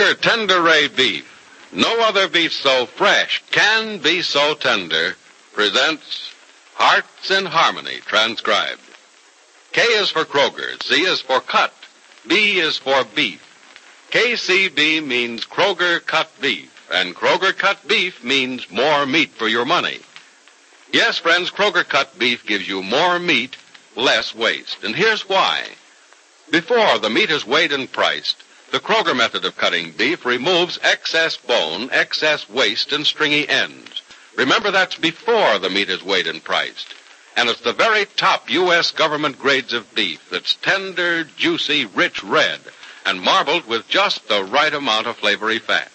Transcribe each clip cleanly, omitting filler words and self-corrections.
Kroger Tender Ray Beef. No other beef so fresh can be so tender. Presents Hearts in Harmony, transcribed. K is for Kroger, C is for cut, B is for beef. KCB means Kroger cut beef, and Kroger cut beef means more meat for your money. Yes, friends, Kroger cut beef gives you more meat, less waste. And here's why. Before the meat is weighed and priced, the Kroger method of cutting beef removes excess bone, excess waste, and stringy ends. Remember, that's before the meat is weighed and priced. And it's the very top U.S. government grades of beef that's tender, juicy, rich red, and marbled with just the right amount of flavory fat.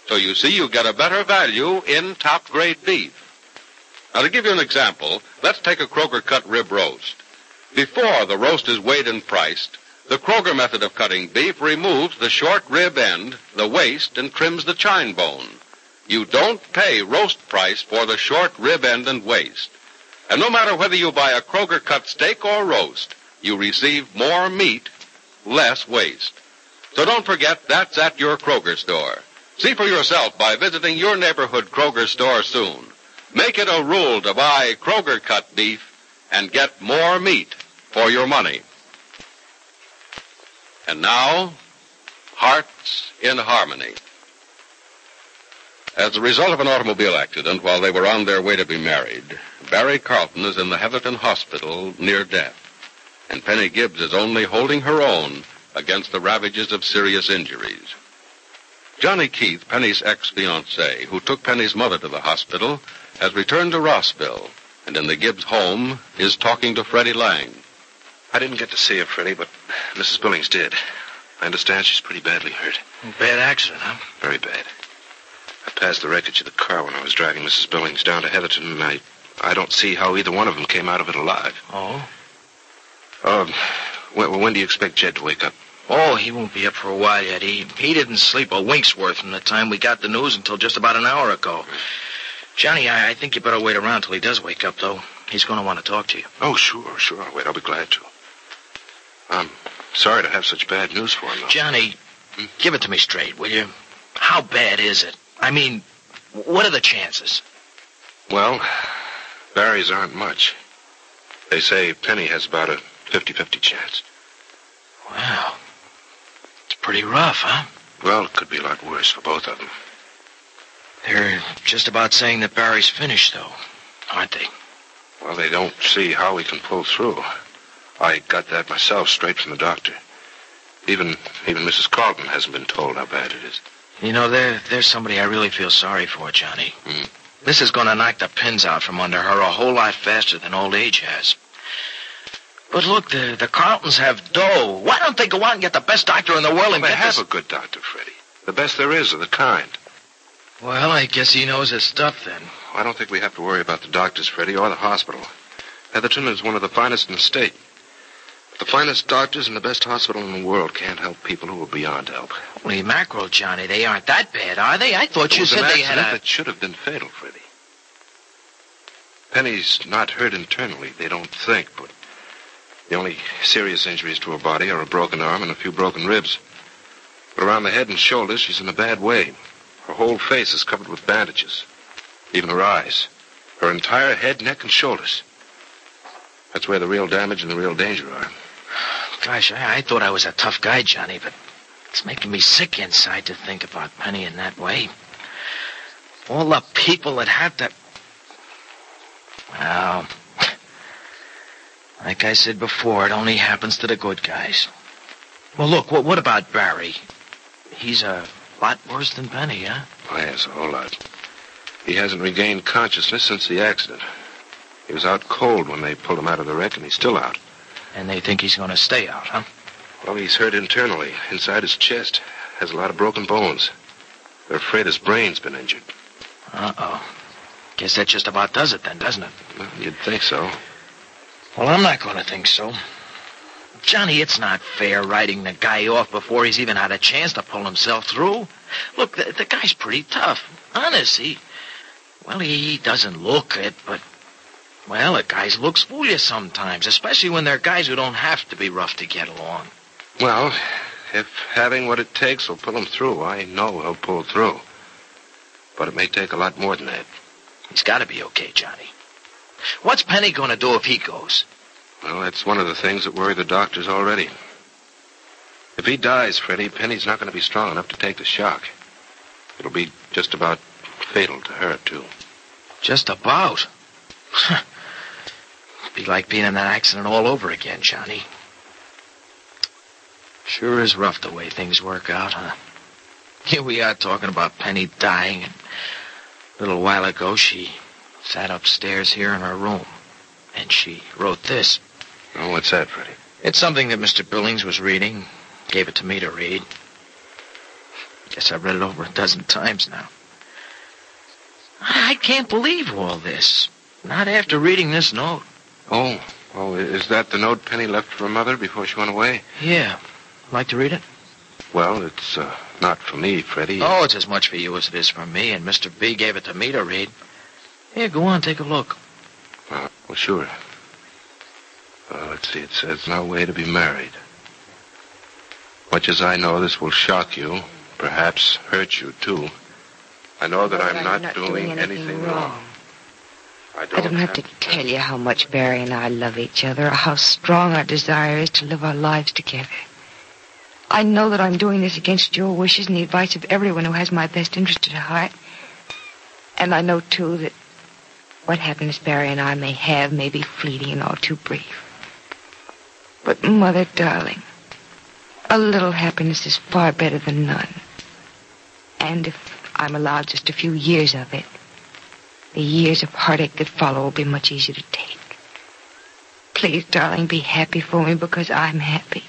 So you see, you get a better value in top-grade beef. Now, to give you an example, let's take a Kroger cut rib roast. Before the roast is weighed and priced, the Kroger method of cutting beef removes the short rib end, the waist, and trims the chine bone. You don't pay roast price for the short rib end and waist. And no matter whether you buy a Kroger cut steak or roast, you receive more meat, less waste. So don't forget, that's at your Kroger store. See for yourself by visiting your neighborhood Kroger store soon. Make it a rule to buy Kroger cut beef and get more meat for your money. And now, Hearts in Harmony. As a result of an automobile accident while they were on their way to be married, Barry Carlton is in the Heatherton Hospital near death, and Penny Gibbs is only holding her own against the ravages of serious injuries. Johnny Keith, Penny's ex-fiancé, who took Penny's mother to the hospital, has returned to Rossville, and in the Gibbs home is talking to Freddie Lang. I didn't get to see her, Freddie, but Mrs. Billings did. I understand she's pretty badly hurt. Bad accident, huh? Very bad. I passed the wreckage of the car when I was driving Mrs. Billings down to Heatherton, and I don't see how either one of them came out of it alive. Oh? When do you expect Jed to wake up? Oh, he won't be up for a while yet. He didn't sleep a wink's worth from the time we got the news until just about an hour ago. Johnny, I think you better wait around till he does wake up, though. He's going to want to talk to you. Oh, sure. I'll wait. I'll be glad to. I'm sorry to have such bad news for him, though. Johnny, give it to me straight, will you? How bad is it? I mean, what are the chances? Well, Barry's aren't much. They say Penny has about a 50-50 chance. Wow. It's pretty rough, huh? Well, it could be a lot worse for both of them. They're just about saying that Barry's finished, though, aren't they? Well, they don't see how he can pull through. I got that myself straight from the doctor. Even Mrs. Carlton hasn't been told how bad it is. You know, there's somebody I really feel sorry for, Johnny. This is going to knock the pins out from under her a whole lot faster than old age has. But look, the Carltons have dough. Why don't they go out and get the best doctor in the world and they get have a good doctor, Freddie. The best there is of the kind. Well, I guess he knows his stuff, then. I don't think we have to worry about the doctors, Freddie, or the hospital. Heatherton is one of the finest in the state. But the finest doctors and the best hospital in the world can't help people who are beyond help. Holy mackerel, Johnny. They aren't that bad, are they? I thought you said they had that should have been fatal, Freddie. Penny's not hurt internally, they don't think, but the only serious injuries to her body are a broken arm and a few broken ribs. But around the head and shoulders, she's in a bad way. Her whole face is covered with bandages. Even her eyes. Her entire head, neck, and shoulders. That's where the real damage and the real danger are. Gosh, I thought I was a tough guy, Johnny, but it's making me sick inside to think about Penny in that way. All the people that have to... Well, like I said before, it only happens to the good guys. Well, look, what about Barry? He's a lot worse than Penny, huh? Oh, yes, a whole lot. He hasn't regained consciousness since the accident. He was out cold when they pulled him out of the wreck, and he's still out. And they think he's going to stay out, huh? Well, he's hurt internally, inside his chest. Has a lot of broken bones. They're afraid his brain's been injured. Uh-oh. Guess that just about does it then, doesn't it? Well, you'd think so. Well, I'm not going to think so. Johnny, it's not fair writing the guy off before he's even had a chance to pull himself through. Look, the guy's pretty tough. Honest, he doesn't look it, but... Well, the guys looks foolish sometimes, especially when they're guys who don't have to be rough to get along. Well, if having what it takes will pull him through, I know he'll pull through. But it may take a lot more than that. He's got to be okay, Johnny. What's Penny going to do if he goes? Well, that's one of the things that worry the doctors already. If he dies, Freddie, Penny's not going to be strong enough to take the shock. It'll be just about fatal to her, too. Just about? Be like being in that accident all over again, Johnny. Sure is rough the way things work out, huh? Here we are talking about Penny dying, and a little while ago she sat upstairs here in her room, and she wrote this. Oh, what's that, Freddie? It's something that Mr. Billings was reading. Gave it to me to read. Guess I've read it over a dozen times now. I can't believe all this. Not after reading this note. Oh, is that the note Penny left for her mother before she went away? Yeah. Like to read it? Well, it's not for me, Freddie. Oh, it's as much for you as it is for me, and Mr. B gave it to me to read. Here, go on, take a look. Well, sure. Let's see, it says, no way to be married. Much as I know this will shock you, perhaps hurt you, too, I know that I'm not doing anything wrong. I don't have to tell you how much Barry and I love each other, or how strong our desire is to live our lives together. I know that I'm doing this against your wishes and the advice of everyone who has my best interest at heart. And I know, too, that what happiness Barry and I may have may be fleeting and all too brief. But, Mother, darling, a little happiness is far better than none. And if I'm allowed just a few years of it, the years of heartache that follow will be much easier to take. Please, darling, be happy for me because I'm happy.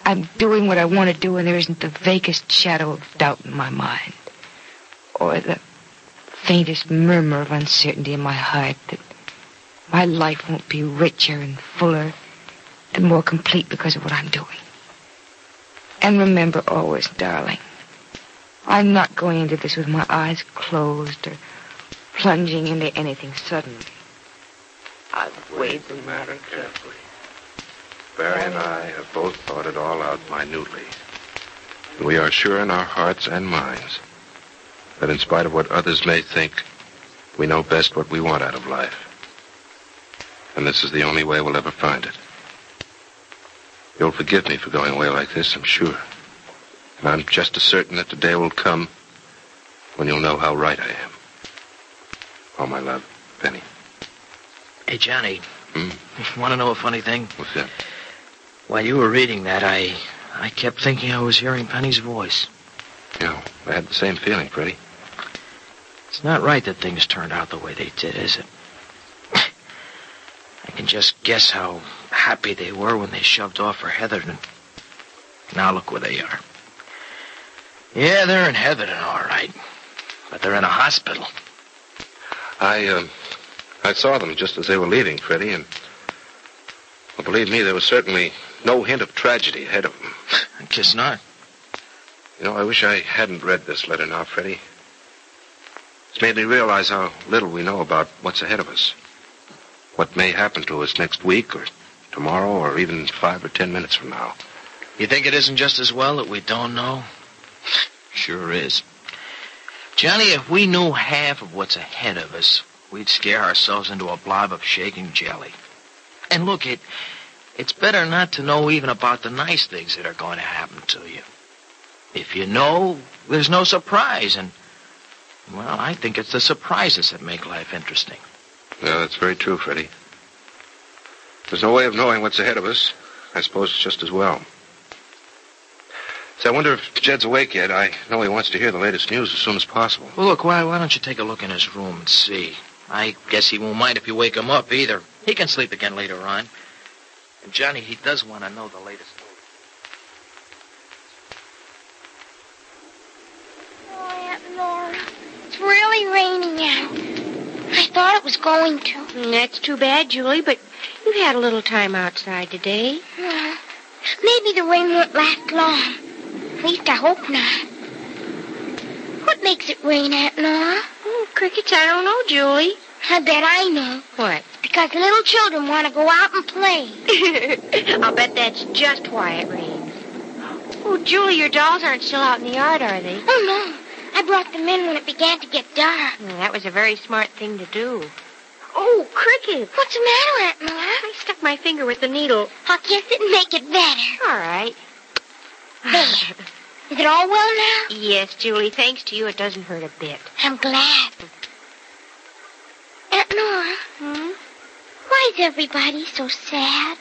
I'm doing what I want to do, and there isn't the vaguest shadow of doubt in my mind, or the faintest murmur of uncertainty in my heart that my life won't be richer and fuller and more complete because of what I'm doing. And remember always, darling, I'm not going into this with my eyes closed or plunging into anything suddenly. I've weighed the matter carefully. Barry and I have both thought it all out minutely. And we are sure in our hearts and minds that in spite of what others may think, we know best what we want out of life. And this is the only way we'll ever find it. You'll forgive me for going away like this, I'm sure. And I'm just as certain that the day will come when you'll know how right I am. Oh, my love, Penny. Hey, Johnny. You want to know a funny thing? What's that? While you were reading that, I kept thinking I was hearing Penny's voice. Yeah, I had the same feeling, Freddie. It's not right that things turned out the way they did, is it? I can just guess how happy they were when they shoved off for Heatherton. Now look where they are. Yeah, they're in Heatherton, all right. But they're in a hospital. I saw them just as they were leaving, Freddie, and well, believe me, there was certainly no hint of tragedy ahead of them. I guess not. You know, I wish I hadn't read this letter now, Freddie. It's made me realize how little we know about what's ahead of us. What may happen to us next week or tomorrow or even 5 or 10 minutes from now. You think it isn't just as well that we don't know? Sure is. Johnny, if we knew half of what's ahead of us, we'd scare ourselves into a blob of shaking jelly. And look, it's better not to know even about the nice things that are going to happen to you. If you know, there's no surprise, and, well, I think it's the surprises that make life interesting. Yeah, that's very true, Freddie. There's no way of knowing what's ahead of us. I suppose it's just as well. So I wonder if Jed's awake yet. I know he wants to hear the latest news as soon as possible. Well, look, why don't you take a look in his room and see? I guess he won't mind if you wake him up, either. He can sleep again later on. And, Johnny, he does want to know the latest news. Oh, Aunt Laura, it's really raining out. I thought it was going to. That's too bad, Julie, but you've had a little time outside today. Maybe the rain won't last long. At least I hope not. What makes it rain, Aunt Laura? Oh, crickets, I don't know, Julie. I bet I know. What? Because little children want to go out and play. I'll bet that's just why it rains. Oh, Julie, your dolls aren't still out in the yard, are they? Oh, no. I brought them in when it began to get dark. That was a very smart thing to do. Oh, Cricket. What's the matter, Aunt Nora? I stuck my finger with the needle. I'll kiss it and make it better. All right. There. Is it all well now? Yes, Julie. Thanks to you, it doesn't hurt a bit. I'm glad. Aunt Nora, why is everybody so sad?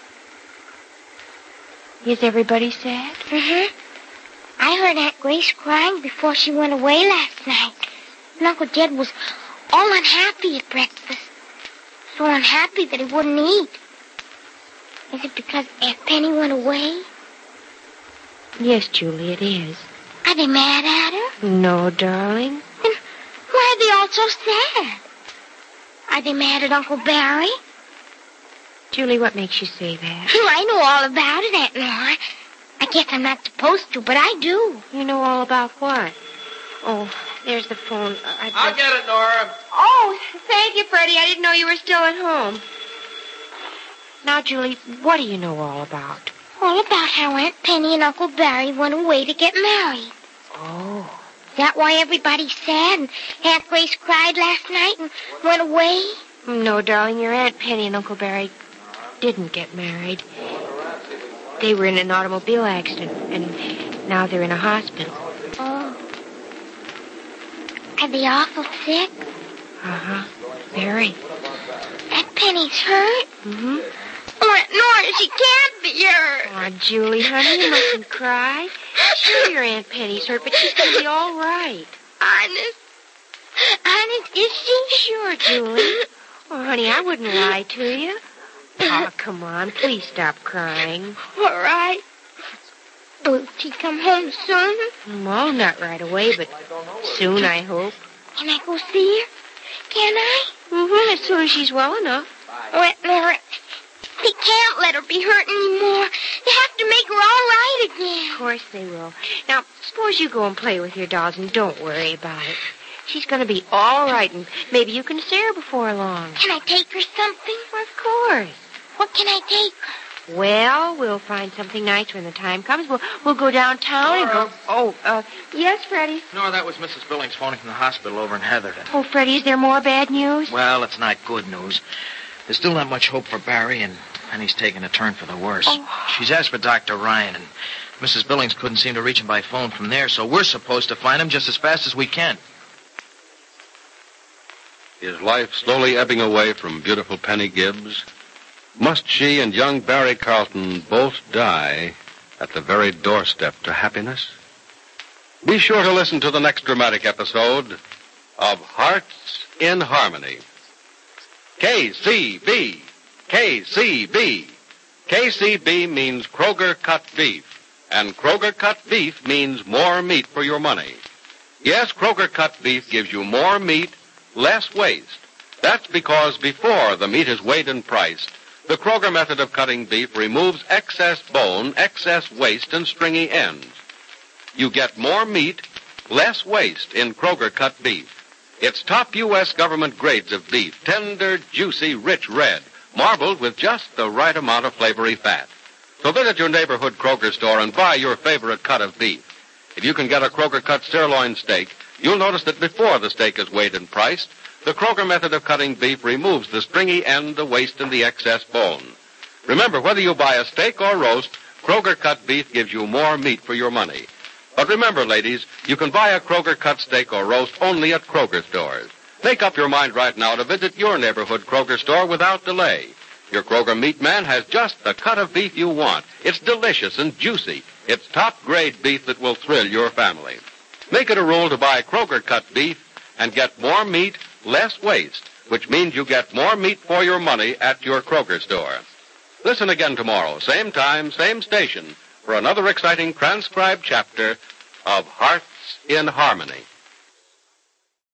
Is everybody sad? Mm-hmm. I heard Aunt Grace crying before she went away last night. And Uncle Jed was all unhappy at breakfast. So unhappy that he wouldn't eat. Is it because Aunt Penny went away? Yes, Julie, it is. Are they mad at her? No, darling. Then why are they all so sad? Are they mad at Uncle Barry? Julie, what makes you say that? I know all about it, Aunt Nora. I guess I'm not supposed to, but I do. You know all about what? Oh, there's the phone. I'll get it, Nora. Oh, thank you, Freddie. I didn't know you were still at home. Now, Julie, what do you know all about? All about how Aunt Penny and Uncle Barry went away to get married. Oh. Is that why everybody's sad and Aunt Grace cried last night and went away? No, darling, your Aunt Penny and Uncle Barry didn't get married. They were in an automobile accident, and now they're in a hospital. Oh. Are they awful sick? Uh-huh. Very. Aunt Penny's hurt? Mm-hmm. Oh, Aunt Nora, she can't be hurt. Oh, Julie, honey, you mustn't cry. Sure, your Aunt Penny's hurt, but she's going to be all right. Honest? Honest, is she? Sure, Julie. Oh, honey, I wouldn't lie to you. Oh, come on. Please stop crying. All right. Will she come home soon? Well, not right away, but soon, I hope. Can I go see her? Can I? Mm-hmm, as soon as she's well enough. Oh, Aunt Nora, they can't let her be hurt anymore. They have to make her all right again. Of course they will. Now, suppose you go and play with your dolls and don't worry about it. She's going to be all right, and maybe you can see her before long. Can I take her something? Of course. What can I take her? Well, we'll find something nice when the time comes. We'll go downtown and go... Oh, yes, Freddie? No, that was Mrs. Billings phoning from the hospital over in Heatherton. Oh, Freddie, is there more bad news? Well, it's not good news. There's still not much hope for Barry, and he's taking a turn for the worse. Oh. She's asked for Dr. Ryan, and Mrs. Billings couldn't seem to reach him by phone from there, so we're supposed to find him just as fast as we can. Is life slowly ebbing away from beautiful Penny Gibbs? Must she and young Barry Carlton both die at the very doorstep to happiness? Be sure to listen to the next dramatic episode of Hearts in Harmony. KCB. KCB. KCB means Kroger cut beef, and Kroger cut beef means more meat for your money. Yes, Kroger cut beef gives you more meat, less waste. That's because before the meat is weighed and priced, the Kroger method of cutting beef removes excess bone, excess waste, and stringy ends. You get more meat, less waste in Kroger cut beef. It's top U.S. government grades of beef, tender, juicy, rich red, marbled with just the right amount of flavory fat. So visit your neighborhood Kroger store and buy your favorite cut of beef. If you can get a Kroger cut sirloin steak, you'll notice that before the steak is weighed and priced, the Kroger method of cutting beef removes the stringy end, the waste, and the excess bone. Remember, whether you buy a steak or roast, Kroger cut beef gives you more meat for your money. But remember, ladies, you can buy a Kroger cut steak or roast only at Kroger stores. Make up your mind right now to visit your neighborhood Kroger store without delay. Your Kroger meat man has just the cut of beef you want. It's delicious and juicy. It's top-grade beef that will thrill your family. Make it a rule to buy Kroger cut beef and get more meat, less waste, which means you get more meat for your money at your Kroger store. Listen again tomorrow, same time, same station, for another exciting transcribed chapter of Hearts in Harmony.